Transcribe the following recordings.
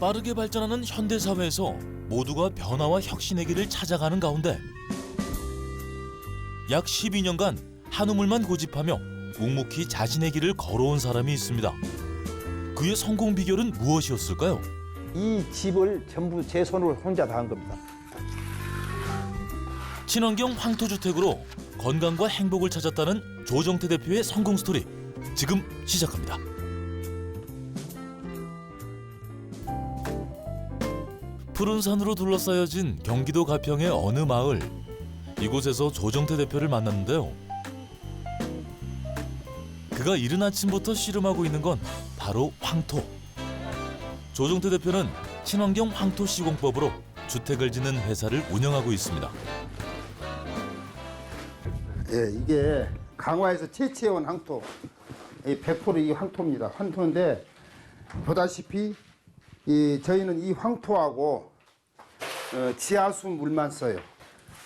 빠르게 발전하는 현대 사회에서 모두가 변화와 혁신의 길을 찾아가는 가운데 약 12년간 한우물만 고집하며 묵묵히 자신의 길을 걸어온 사람이 있습니다. 그의 성공 비결은 무엇이었을까요? 이 집을 전부 제 손으로 혼자 다 한 겁니다. 친환경 황토주택으로 건강과 행복을 찾았다는 조정태 대표의 성공 스토리 지금 시작합니다. 푸른 산으로 둘러싸여진 경기도 가평의 어느 마을. 이곳에서 조정태 대표를 만났는데요. 그가 이른 아침부터 씨름하고 있는 건 바로 황토. 조정태 대표는 친환경 황토 시공법으로 주택을 짓는 회사를 운영하고 있습니다. 예, 이게 강화에서 채취해온 황토, 100% 이 황토입니다. 황토인데 보다시피 저희는 이 황토하고 지하수 물만 써요.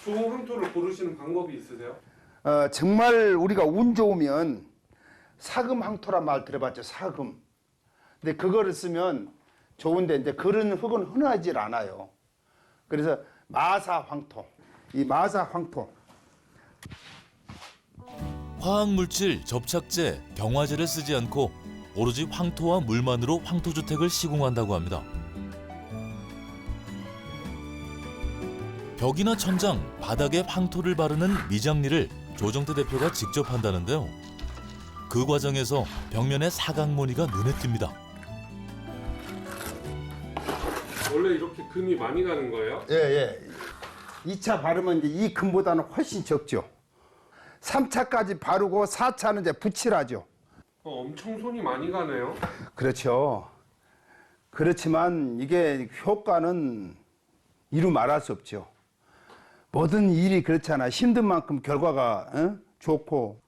좋은 황토를 고르시는 방법이 있으세요? 정말 우리가 운 좋으면 사금 황토란 말 들어봤죠? 사금. 근데 그거를 쓰면 좋은데 이제 그런 흙은 흔하질 않아요. 그래서 마사 황토, 이 마사 황토. 화학물질, 접착제, 경화제를 쓰지 않고 오로지 황토와 물만으로 황토주택을 시공한다고 합니다. 벽이나 천장, 바닥에 황토를 바르는 미장일을 조정태 대표가 직접 한다는데요. 그 과정에서 벽면의 사각무늬가 눈에 띕니다. 원래 이렇게 금이 많이 가는 거예요? 예. 2차 바르면 이제 이 금보다는 훨씬 적죠. 3차까지 바르고 4차는 이제 붙이라죠. 엄청 손이 많이 가네요. 그렇죠. 그렇지만 이게 효과는 이루 말할 수 없죠. 모든 일이 그렇잖아. 힘든 만큼 결과가 좋고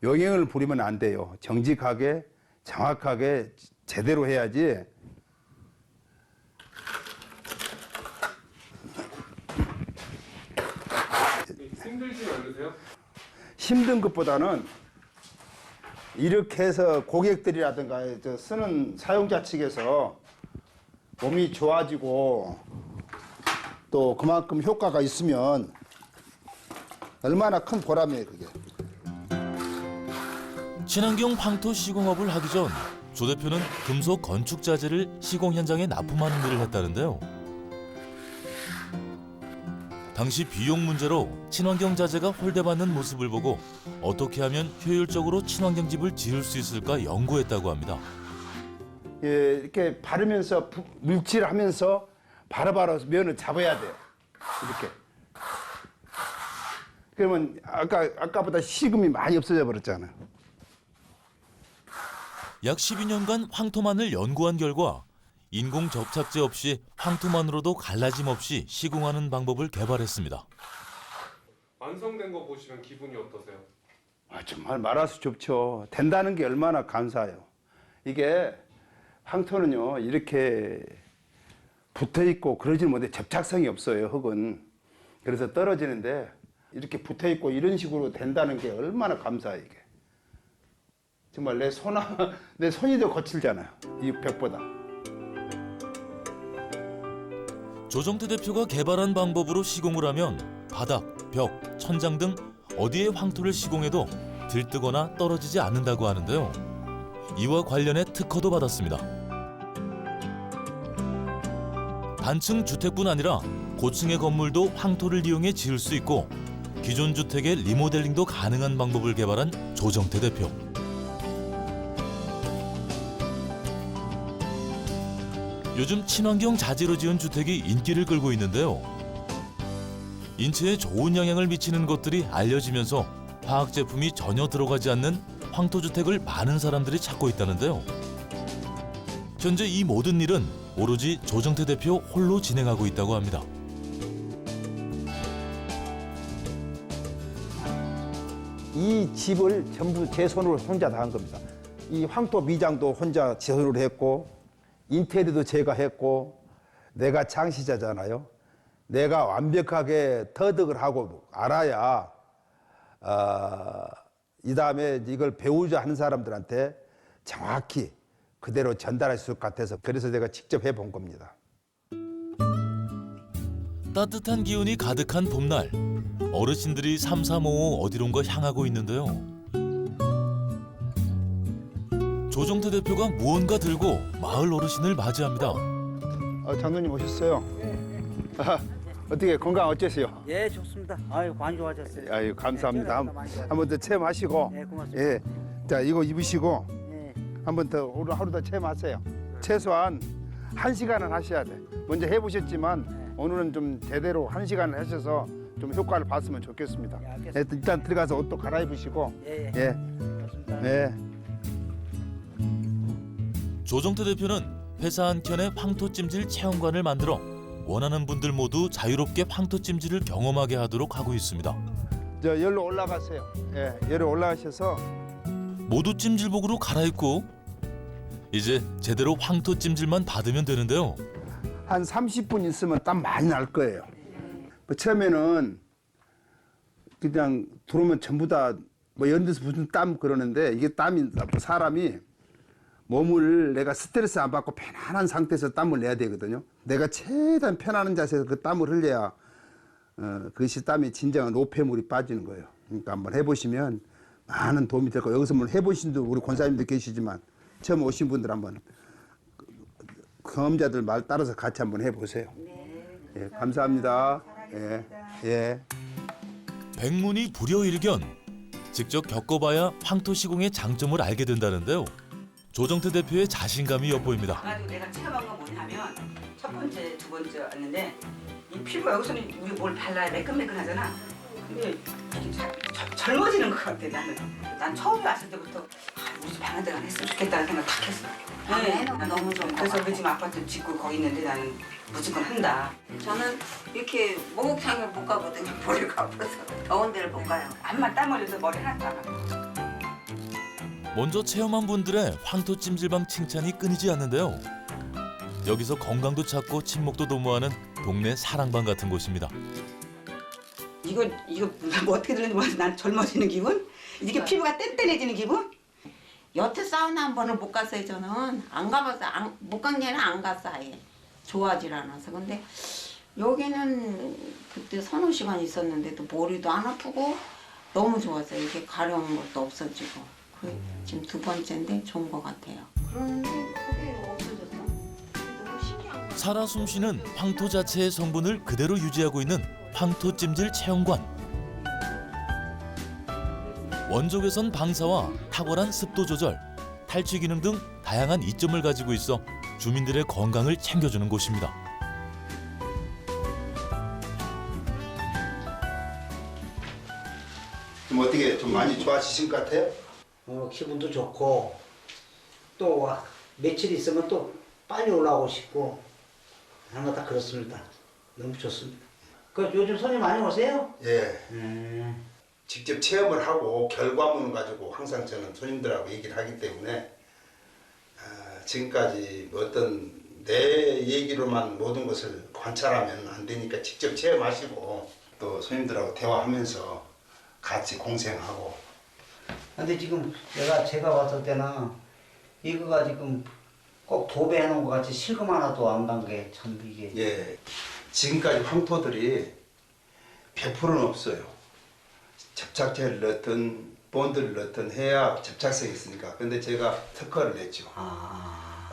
영향을 부리면 안 돼요. 정직하게, 정확하게, 제대로 해야지. 힘들진 않으세요? 힘든 것보다는 이렇게 해서 고객들이라든가 쓰는 사용자 측에서 몸이 좋아지고 또 그만큼 효과가 있으면 얼마나 큰 보람이에요, 그게. 친환경 황토 시공업을 하기 전 조 대표는 금속 건축 자재를 시공 현장에 납품하는 일을 했다는데요. 당시 비용 문제로 친환경 자재가 홀대받는 모습을 보고 어떻게 하면 효율적으로 친환경 집을 지을 수 있을까 연구했다고 합니다. 예, 이렇게 바르면서 물질하면서 바로바로 면을 잡아야 돼요. 이렇게. 그러면 아까보다 식음이 많이 없어져 버렸잖아요. 약 12년간 황토만을 연구한 결과 인공 접착제 없이 황토만으로도 갈라짐 없이 시공하는 방법을 개발했습니다. 완성된 거 보시면 기분이 어떠세요? 정말 말할 수 좋죠. 된다는 게 얼마나 감사해요. 이게 황토는요, 이렇게 붙어 있고 그러지는 못해. 접착성이 없어요, 흙은. 그래서 떨어지는데 이렇게 붙어 있고 이런 식으로 된다는 게 얼마나 감사해, 이게. 정말 내 손이 더 거칠잖아요, 이 벽보다. 조정태 대표가 개발한 방법으로 시공을 하면 바닥, 벽, 천장 등 어디에 황토를 시공해도 들뜨거나 떨어지지 않는다고 하는데요. 이와 관련해 특허도 받았습니다. 단층 주택뿐 아니라 고층의 건물도 황토를 이용해 지을 수 있고 기존 주택의 리모델링도 가능한 방법을 개발한 조정태 대표. 요즘 친환경 자재로 지은 주택이 인기를 끌고 있는데요. 인체에 좋은 영향을 미치는 것들이 알려지면서 화학 제품이 전혀 들어가지 않는 황토주택을 많은 사람들이 찾고 있다는데요. 현재 이 모든 일은 오로지 조정태 대표 홀로 진행하고 있다고 합니다. 이 집을 전부 제 손으로 혼자 다 한 겁니다. 이 황토 미장도 혼자 제 손으로 했고 인테리어도 제가 했고 내가 창시자잖아요. 내가 완벽하게 터득을 하고 알아야 이 다음에 이걸 배우자 하는 사람들한테 정확히 그대로 전달했을 것 같아서 그래서 내가 직접 해본 겁니다. 따뜻한 기운이 가득한 봄날, 어르신들이 삼삼오오 어디론가 향하고 있는데요. 조정태 대표가 무언가 들고 마을 어르신을 맞이합니다. 장로님 오셨어요? 어떻게 건강 어떠세요? 예, 좋습니다. 아유, 관 좋아졌어요. 아유 감사합니다. 네, 많이 한번 더 체험하시고. 네, 고맙습니다. 예. 자 이거 입으시고 네. 한번 더 오늘 하루 더 체험하세요. 최소한 1시간은 하셔야 돼. 먼저 해보셨지만 오늘은 좀 제대로 1시간을 하셔서 좀 효과를 봤으면 좋겠습니다. 예, 알겠습니다. 예, 일단 들어가서 옷도 갈아입으시고. 예, 예. 예. 좋습니다. 네. 조정태 대표는 회사 한켠에 황토찜질 체험관을 만들어 원하는 분들 모두 자유롭게 황토찜질을 경험하게 하도록 하고 있습니다. 저 열로 올라가세요. 예, 열로 올라가셔서 모두 찜질복으로 갈아입고 이제 제대로 황토찜질만 받으면 되는데요. 한 30분 있으면 땀 많이 날 거예요. 처음에는 그냥 들어오면 전부 다 뭐 이런 데서 무슨 땀 그러는데 이게 땀이 사람이 몸을 내가 스트레스 안 받고 편안한 상태에서 땀을 내야 되거든요. 내가 최대한 편안한 자세에서 그 땀을 흘려야 그것이 땀이 진정한 노폐물이 빠지는 거예요. 그러니까 한번 해보시면 많은 도움이 될 거예요. 여기서 뭐 해보신 분 우리 권사님도 계시지만 처음 오신 분들 한번 경험자들 말 따라서 같이 한번 해보세요. 예, 감사합니다. 예, 예. 백문이 불여일견. 직접 겪어봐야 황토 시공의 장점을 알게 된다는데요. 조정태 대표의 자신감이 엿보입니다. 가지고 내가 체험한 건 뭐냐면 첫 번째, 두 번째 왔는데 이 피부가 여기서는 우리 뭘 발라야 매끈매끈하잖아. 근데 이게 젊어지는 것 같아 나는. 난 처음에 왔을 때부터 우리 집 방한테가 했으면 좋겠다는 생각 딱 했어. 네, 난 너무 좀. 그래서 우리 집 아파트 짓고 거기 있는데 나는 무조건 한다. 저는 이렇게 목욕탕을 못 가거든요. 머리가 아파서 더운 데를 못 가요. 한만 땀 흘려서 머리 하나도 안 아파. 먼저 체험한 분들의 황토 찜질방 칭찬이 끊이지 않는데요. 여기서 건강도 찾고 친목도 도모하는 동네 사랑방 같은 곳입니다. 이거 뭐 어떻게 들었는지 모르겠어. 난 젊어지는 기분? 이게 피부가 뗀뗀해지는 기분? 여태 사우나 한 번을 못 갔어요. 저는 안 가봐서 못 간 게는 안 갔어 아예. 좋아하질 않아서. 근데 여기는 그때 서너 시간 있었는데도 머리도 안 아프고 너무 좋았어요. 이게 가려운 것도 없어지고. 지금 두 번째인데 좋은 것 같아요. 그런데 그게 없어졌어. 너무 신기한 거. 살아 숨쉬는 황토 자체의 성분을 그대로 유지하고 있는 황토 찜질 체험관. 원적외선 방사와 탁월한 습도 조절, 탈취 기능 등 다양한 이점을 가지고 있어 주민들의 건강을 챙겨주는 곳입니다. 좀 어떻게 좀 많이 좋아지신 것 같아요? 기분도 좋고 또 며칠 있으면 또 빨리 올라오고 싶고 하는 다 그렇습니다. 너무 좋습니다. 그 요즘 손님 많이 오세요? 예. 직접 체험을 하고 결과물을 가지고 항상 저는 손님들하고 얘기를 하기 때문에 지금까지 어떤 내 얘기로만 모든 것을 관찰하면 안 되니까 직접 체험하시고 또 손님들하고 대화하면서 같이 공생하고. 근데 지금 제가 왔을 때는 이거가 지금 꼭 도배해 놓은 것 같이 실금 하나도 안 간 게 참 이게. 예. 지금까지 황토들이 100%는 없어요. 접착제를 넣든 본드를 넣든 해야 접착성이 있으니까. 근데 제가 특허를 냈죠.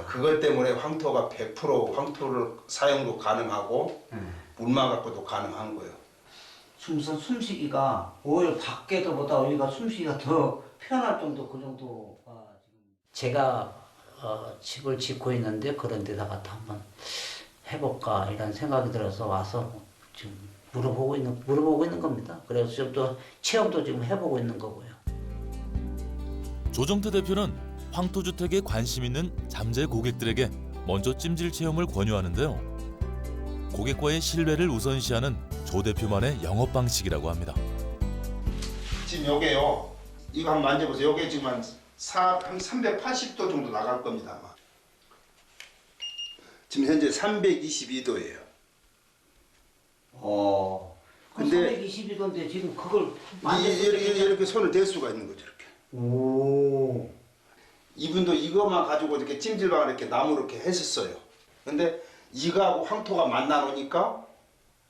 그것 때문에 황토가 100% 황토를 사용도 가능하고 물만 갖고도 가능한 거예요. 숨쉬기가 오히려 밖에서보다 여기가 숨쉬기가 더 편할 정도 그 정도가 지금. 제가 집을 짓고 있는데 그런 데다가 한번 해볼까 이런 생각이 들어서 와서 지금 물어보고 있는 겁니다. 그래서 좀 더 체험도 지금 해보고 있는 거고요. 조정태 대표는 황토주택에 관심 있는 잠재 고객들에게 먼저 찜질 체험을 권유하는데요. 고객과의 신뢰를 우선시하는 조 대표만의 영업 방식이라고 합니다. 지금 요게요. 이거 한번 만져보세요. 요게 지금 한 380도 정도 나갈 겁니다. 아마. 지금 현재 322도예요. 근데 322도인데 지금 그걸 이렇게 손을 댈 수가 있는 거죠. 이렇게. 오. 이분도 이거만 가지고 이렇게 찜질방을 이렇게 나무로 이렇게 했었어요. 근데 이거하고 황토가 만나 놓으니까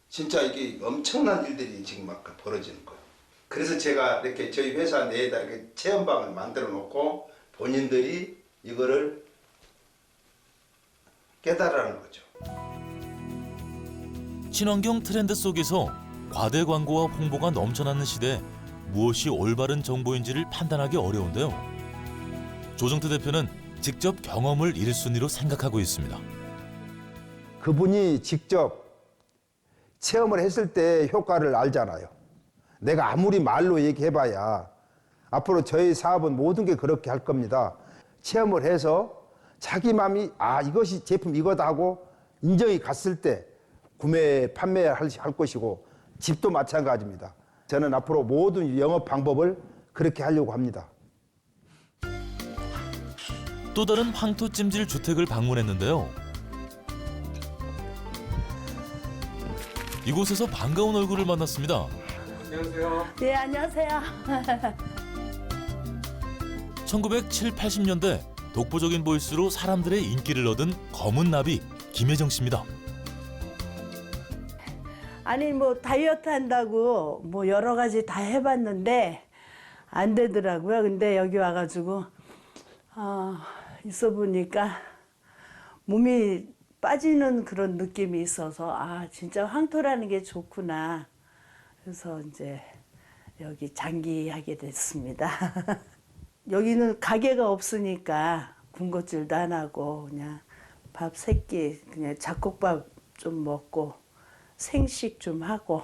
진짜 이게 엄청난 일들이 지금 막 벌어지는 거예요. 그래서 제가 이렇게 저희 회사 내에다 이렇게 체험방을 만들어 놓고 본인들이 이거를 깨달으라는 거죠. 친환경 트렌드 속에서 과대 광고와 홍보가 넘쳐나는 시대에 무엇이 올바른 정보인지를 판단하기 어려운데요. 조정태 대표는 직접 경험을 1순위로 생각하고 있습니다. 그분이 직접 체험을 했을 때 효과를 알잖아요. 내가 아무리 말로 얘기해봐야 앞으로 저희 사업은 모든 게 그렇게 할 겁니다. 체험을 해서 자기 마음이 이것이 제품 이거다 하고 인정이 갔을 때 구매, 판매할 것이고 집도 마찬가지입니다. 저는 앞으로 모든 영업 방법을 그렇게 하려고 합니다. 또 다른 황토찜질 주택을 방문했는데요. 이곳에서 반가운 얼굴을 만났습니다. 안녕하세요. 네, 안녕하세요. 1970, 80년대 독보적인 보이스로 사람들의 인기를 얻은 검은 나비 김혜정 씨입니다. 아니 뭐 다이어트 한다고 뭐 여러 가지 다 해봤는데 안 되더라고요. 근데 여기 와가지고 있어 보니까 몸이 빠지는 그런 느낌이 있어서 진짜 황토라는 게 좋구나. 그래서 이제 여기 장기하게 됐습니다. 여기는 가게가 없으니까 군것질도 안 하고 그냥 밥 3끼 그냥 잡곡밥 좀 먹고 생식 좀 하고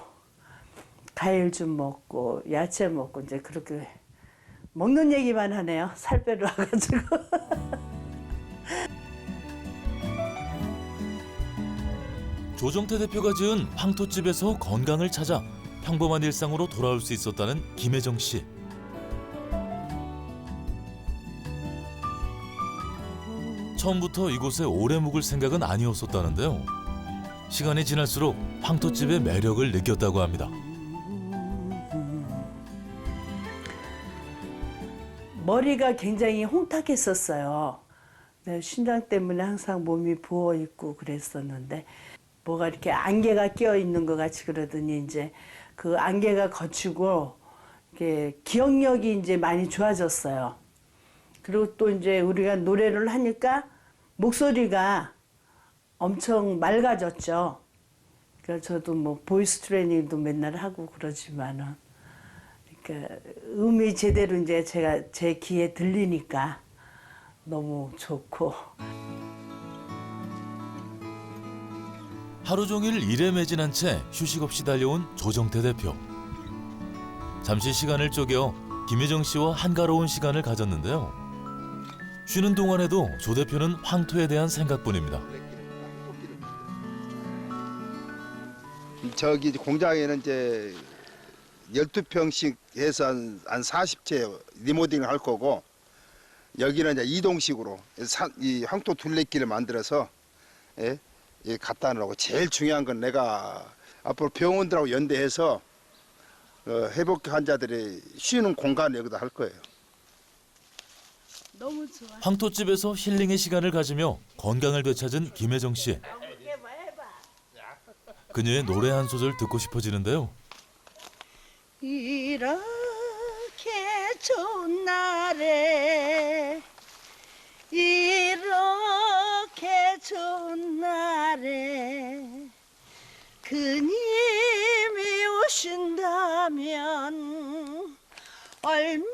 과일 좀 먹고 야채 먹고 이제 그렇게 먹는 얘기만 하네요. 살 빼러 와가지고. 조정태 대표가 지은 황토집에서 건강을 찾아 평범한 일상으로 돌아올 수 있었다는 김혜정 씨. 처음부터 이곳에 오래 묵을 생각은 아니었었다는데요. 시간이 지날수록 황토집의 매력을 느꼈다고 합니다. 머리가 굉장히 홍탁했었어요. 네, 신장 때문에 항상 몸이 부어 있고 그랬었는데 뭐가 이렇게 안개가 끼어 있는 것 같이 그러더니 이제 그 안개가 거치고 이렇게 기억력이 이제 많이 좋아졌어요. 그리고 또 이제 우리가 노래를 하니까 목소리가 엄청 맑아졌죠. 그래서 저도 뭐 보이스 트레이닝도 맨날 하고 그러지만은 그러니까 음이 제대로 이제 제가 제 귀에 들리니까 너무 좋고. 하루 종일 일에 매진한 채 휴식 없이 달려온 조정태 대표. 잠시 시간을 쪼개 김혜정 씨와 한가로운 시간을 가졌는데요. 쉬는 동안에도 조 대표는 황토에 대한 생각뿐입니다. 저기 공장에는 이제 12평씩 해서 한 40채 리모델링 할 거고 여기는 이제 이동식으로 이 황토 둘레길을 만들어서 갖다 놓으라고. 제일 중요한 건 내가 앞으로 병원들하고 연대해서 회복 환자들이 쉬는 공간을 여기다 할 거예요. 너무 좋아. 황토집에서 힐링의 시간을 가지며 건강을 되찾은 김혜정 씨. 그녀의 노래 한 소절 듣고 싶어지는데요. 이렇게 좋은 날에 이렇게 좋은 날에 그님이 오신다면 얼마나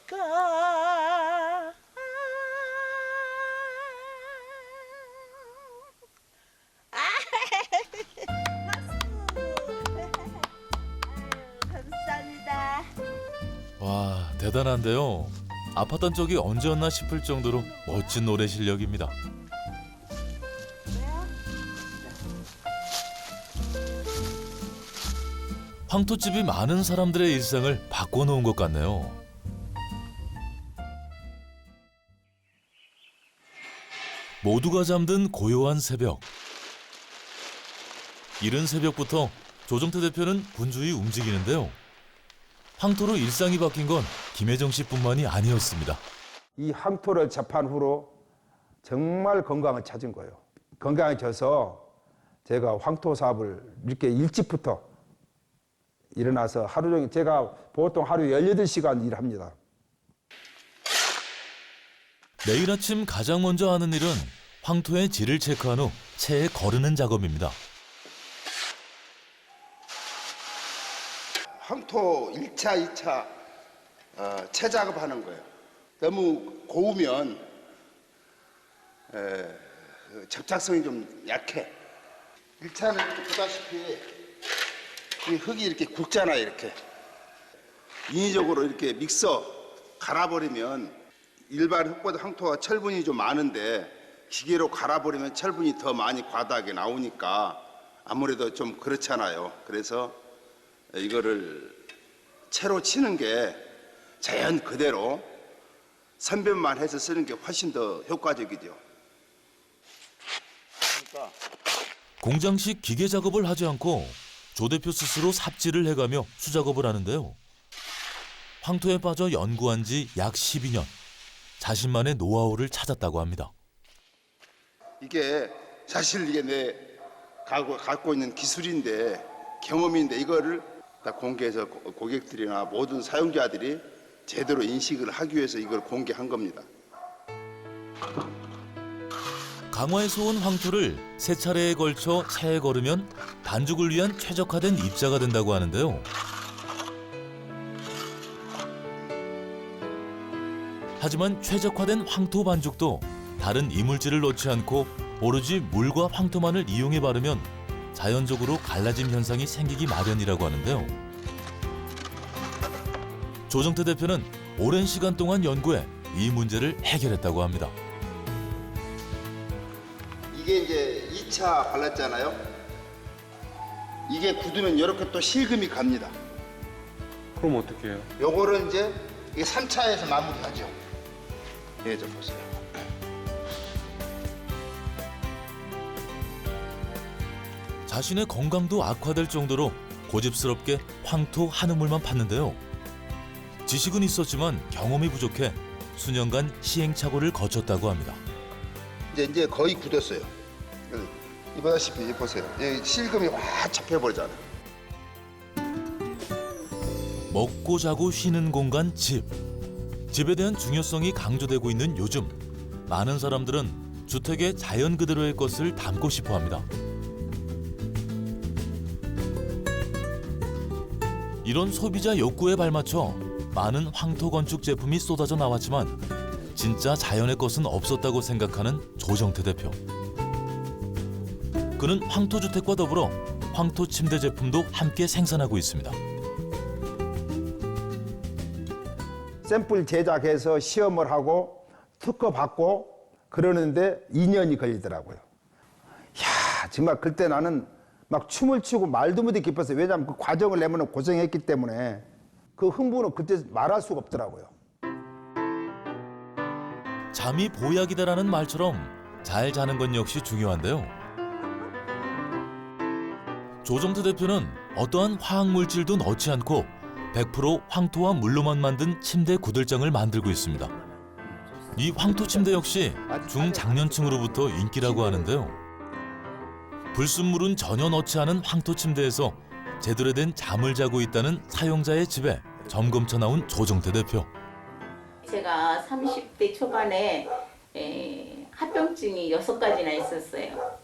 좋을까. 감사합니다. 와, 대단한데요. 아팠던 적이 언제였나 싶을 정도로 멋진 노래 실력입니다. 황토집이 많은 사람들의 일상을 바꿔놓은 것 같네요. 모두가 잠든 고요한 새벽. 이른 새벽부터 조정태 대표는 분주히 움직이는데요. 황토로 일상이 바뀐 건 김혜정 씨뿐만이 아니었습니다. 이 황토를 접한 후로 정말 건강을 찾은 거예요. 건강해져서 제가 황토 사업을 이렇게 일찍부터 일어나서 하루 종일 제가 보통 하루 18시간 일합니다. 매일 아침 가장 먼저 하는 일은 황토의 질을 체크한 후 체에 거르는 작업입니다. 황토 1차, 2차 채 작업하는 거예요. 너무 고우면 접착성이 좀 약해. 1차는 이렇게 보다시피 이 흙이 이렇게 굵잖아요. 이렇게 인위적으로 이렇게 믹서 갈아버리면 일반 흙보다 황토가 철분이 좀 많은데 기계로 갈아버리면 철분이 더 많이 과다하게 나오니까 아무래도 좀 그렇잖아요. 그래서 이거를 채로 치는 게 자연 그대로 선별만 해서 쓰는 게 훨씬 더 효과적이죠. 공장식 기계 작업을 하지 않고 조 대표 스스로 삽질을 해가며 수작업을 하는데요. 황토에 빠져 연구한 지 약 12년. 자신만의 노하우를 찾았다고 합니다. 이게 사실 이게 내 갖고 있는 기술인데 경험인데 이거를 다 공개해서 고객들이나 모든 사용자들이 제대로 인식을 하기 위해서 이걸 공개한 겁니다. 강화에서 온 황토를 세 차례에 걸쳐 차에 걸으면 반죽을 위한 최적화된 입자가 된다고 하는데요. 하지만 최적화된 황토 반죽도 다른 이물질을 넣지 않고 오로지 물과 황토만을 이용해 바르면 자연적으로 갈라짐 현상이 생기기 마련이라고 하는데요. 조정태 대표는 오랜 시간 동안 연구해 이 문제를 해결했다고 합니다. 이게 이제 2차 발랐잖아요. 이게 굳으면 이렇게 또 실금이 갑니다. 그럼 어떻게 해요? 요거를 이제 이게 3차에서 마무리하죠. 예, 좀 보세요. 자신의 건강도 악화될 정도로 고집스럽게 황토 한 우물만 팠는데요. 지식은 있었지만 경험이 부족해 수년간 시행착오를 거쳤다고 합니다. 이제 거의 굳었어요. 이보다시피 보세요. 여기 실금이 확 잡혀버리잖아요. 먹고 자고 쉬는 공간 집. 집에 대한 중요성이 강조되고 있는 요즘 많은 사람들은 주택에 자연 그대로의 것을 담고 싶어 합니다. 이런 소비자 욕구에 발맞춰 많은 황토 건축 제품이 쏟아져 나왔지만 진짜 자연의 것은 없었다고 생각하는 조정태 대표. 그는 황토 주택과 더불어 황토 침대 제품도 함께 생산하고 있습니다. 샘플 제작해서 시험을 하고 특허 받고 그러는데 2년이 걸리더라고요. 이야, 정말 그때 나는 막 춤을 추고 말도 못해 기뻤어요. 왜냐하면 그 과정을 내면 고생했기 때문에 그 흥분은 그때 말할 수가 없더라고요. 잠이 보약이다라는 말처럼 잘 자는 건 역시 중요한데요. 조정태 대표는 어떠한 화학 물질도 넣지 않고 100% 황토와 물로만 만든 침대 구들장을 만들고 있습니다. 이 황토 침대 역시 중장년층으로부터 인기라고 하는데요. 불순물은 전혀 넣지 않은 황토 침대에서 제대로 된 잠을 자고 있다는 사용자의 집에 점검차 나온 조정태 대표. 제가 30대 초반에 합병증이 6가지나 있었어요.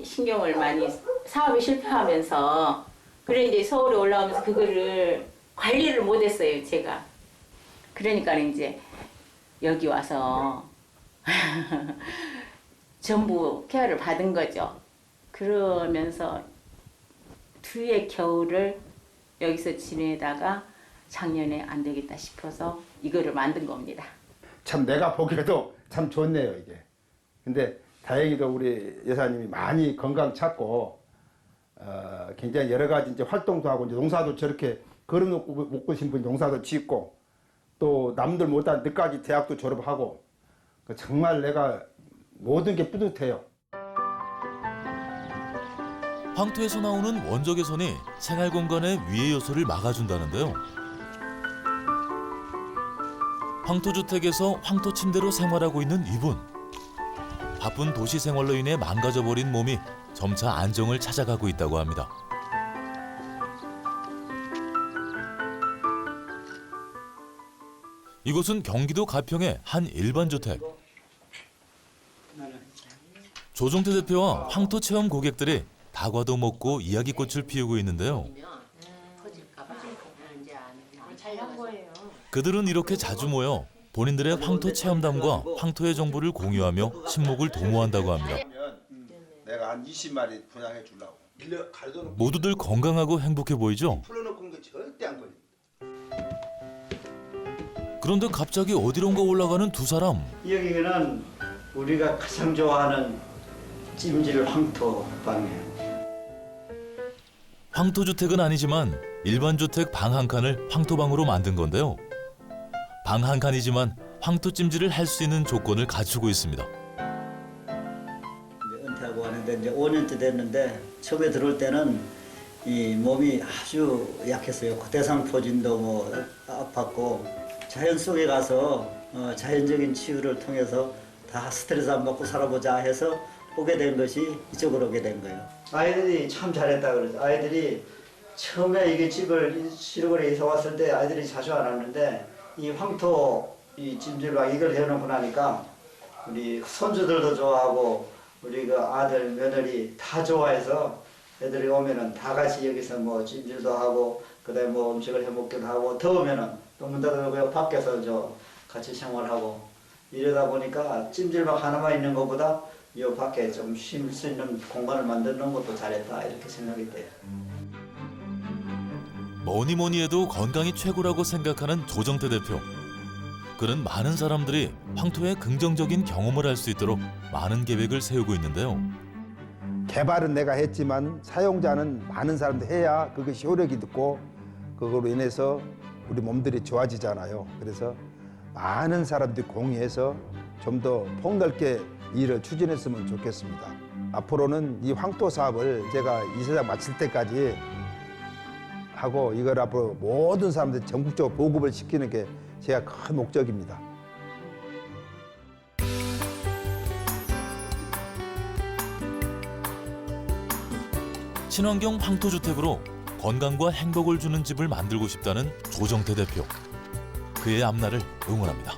신경을 많이 사업에 실패하면서 그래 이제 서울에 올라오면서 그거를 관리를 못했어요 제가. 그러니까 이제 여기 와서 전부 케어를 받은 거죠. 그러면서 뒤에 겨울을 여기서 지내다가 작년에 안 되겠다 싶어서 이거를 만든 겁니다. 참 내가 보기에도 참 좋네요 이게. 근데 다행히도 우리 여사님이 많이 건강 찾고 굉장히 여러 가지 이제 활동도 하고 이제 농사도 저렇게 걸어놓고 못 보신 분 농사도 짓고 또 남들 못한 늦까지 대학도 졸업하고 정말 내가 모든 게 뿌듯해요. 황토에서 나오는 원적 개선이 생활 공간의 위해 요소를 막아준다는데요. 황토주택에서 황토 침대로 생활하고 있는 이분. 바쁜 도시 생활로 인해 망가져버린 몸이 점차 안정을 찾아가고 있다고 합니다. 이곳은 경기도 가평의 한 일반 주택. 조정태 대표와 황토 체험 고객들이 다과도 먹고 이야기꽃을 피우고 있는데요. 그들은 이렇게 자주 모여 본인들의 황토 체험담과 황토의 정보를 공유하며 친목을 도모한다고 합니다. 내가 한 20마리 분양해 주려고. 밀려 가려놓고 모두들 건강하고 행복해 보이죠? 풀어놓고 는 게 절대 안 걸립니다. 그런데 갑자기 어디론가 올라가는 두 사람. 여기는 우리가 가장 좋아하는 찜질 황토 방이에요. 황토주택은 아니지만 일반 주택 방 한 칸을 황토방으로 만든 건데요. 방 한 칸이지만 황토찜질을 할 수 있는 조건을 갖추고 있습니다. 은퇴하고 하는데 이제 5년째 됐는데 처음에 들어올 때는 이 몸이 아주 약했어요. 대상포진도 뭐 아팠고 자연 속에 가서 자연적인 치유를 통해서 다 스트레스 안 받고 살아보자 해서 오게 된 것이 이쪽으로 오게 된 거예요. 아이들이 참 잘했다 그러죠. 아이들이 처음에 이게 집을 시골에 이사 왔을 때 아이들이 자주 안 왔는데 이 황토 이 찜질방 이걸 해놓고 나니까 우리 손주들도 좋아하고 우리 그 아들 며느리 다 좋아해서 애들이 오면은 다 같이 여기서 뭐 찜질도 하고 그다음에 뭐 음식을 해 먹기도 하고 더우면은 또 문 닫아놓고 밖에서 저 같이 생활하고 이러다 보니까 찜질방 하나만 있는 것보다 이 밖에 좀 쉴 수 있는 공간을 만드는 것도 잘했다 이렇게 생각이 돼요. 뭐니 뭐니 해도 건강이 최고라고 생각하는 조정태 대표. 그는 많은 사람들이 황토의 긍정적인 경험을 할 수 있도록 많은 계획을 세우고 있는데요. 개발은 내가 했지만 사용자는 많은 사람들 해야 그것이 효력이 있고 그거로 인해서 우리 몸들이 좋아지잖아요. 그래서 많은 사람들이 공유해서 좀 더 폭넓게 일을 추진했으면 좋겠습니다. 앞으로는 이 황토 사업을 제가 이 세상 마칠 때까지 하고 이걸 앞으로 모든 사람들 전국적으로 보급을 시키는 게 제가 큰 목적입니다. 친환경 황토주택으로 건강과 행복을 주는 집을 만들고 싶다는 조정태 대표. 그의 앞날을 응원합니다.